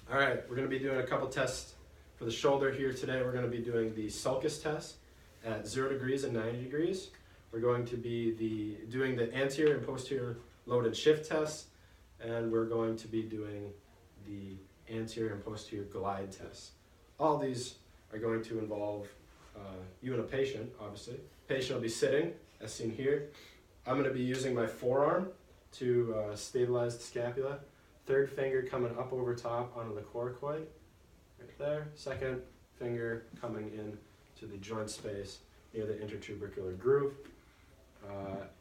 All right, we're going to be doing a couple tests for the shoulder here today. We're going to be doing the Sulcus test at 0 degrees and 90 degrees. We're going to be doing the anterior and posterior load and shift test, and we're going to be doing the anterior and posterior glide test. All these are going to involve you and a patient, obviously. Patient will be sitting, as seen here. I'm going to be using my forearm to stabilize the scapula. Third finger coming up over top onto the coracoid, right there. Second finger coming in to the joint space near the intertubercular groove.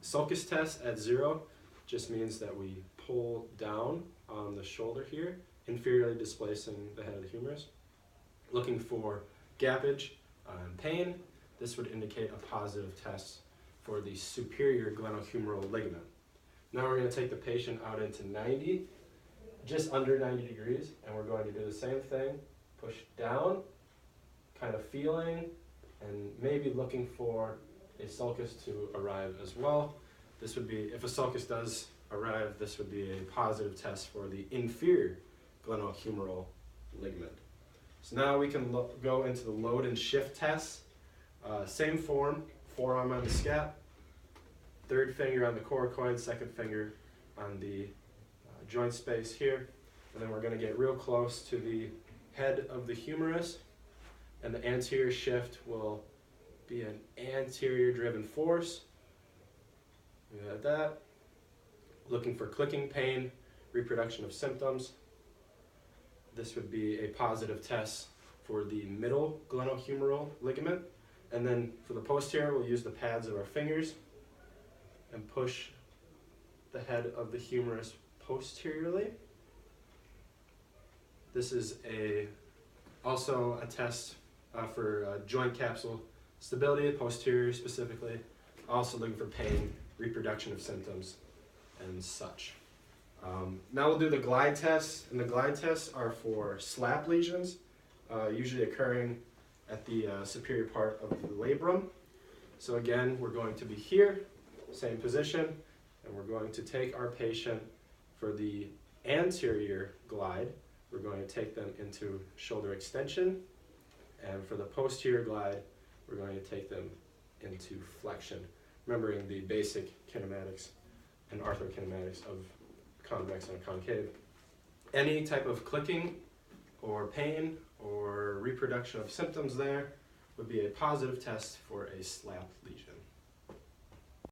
Sulcus test at 0 just means that we pull down on the shoulder here, inferiorly displacing the head of the humerus. Looking for gappage and pain. This would indicate a positive test for the superior glenohumeral ligament. Now we're going to take the patient out into 90, just under 90 degrees, and we're going to do the same thing. Push down, kind of feeling, and maybe looking for a sulcus to arrive as well. This would be, if a sulcus does arrive, this would be a positive test for the inferior glenohumeral ligament. So now we can go into the load and shift test. Same form, forearm on the scap, third finger on the coracoid, second finger on the joint space here, and then we're going to get real close to the head of the humerus, and the anterior shift will be an anterior driven force. We got that. Looking for clicking pain, reproduction of symptoms. This would be a positive test for the middle glenohumeral ligament. And then for the posterior, we'll use the pads of our fingers and push the head of the humerus posteriorly. This is also a test for joint capsule stability, posterior specifically. Also looking for pain, reproduction of symptoms, and such. Now we'll do the glide tests, and the glide tests are for slap lesions, usually occurring at the superior part of the labrum. So again, we're going to be here, same position, and we're going to take our patient for the anterior glide. We're going to take them into shoulder extension, and for the posterior glide, we're going to take them into flexion, remembering the basic kinematics and arthrokinematics of convex and concave. Any type of clicking or pain or reproduction of symptoms there would be a positive test for a slap lesion.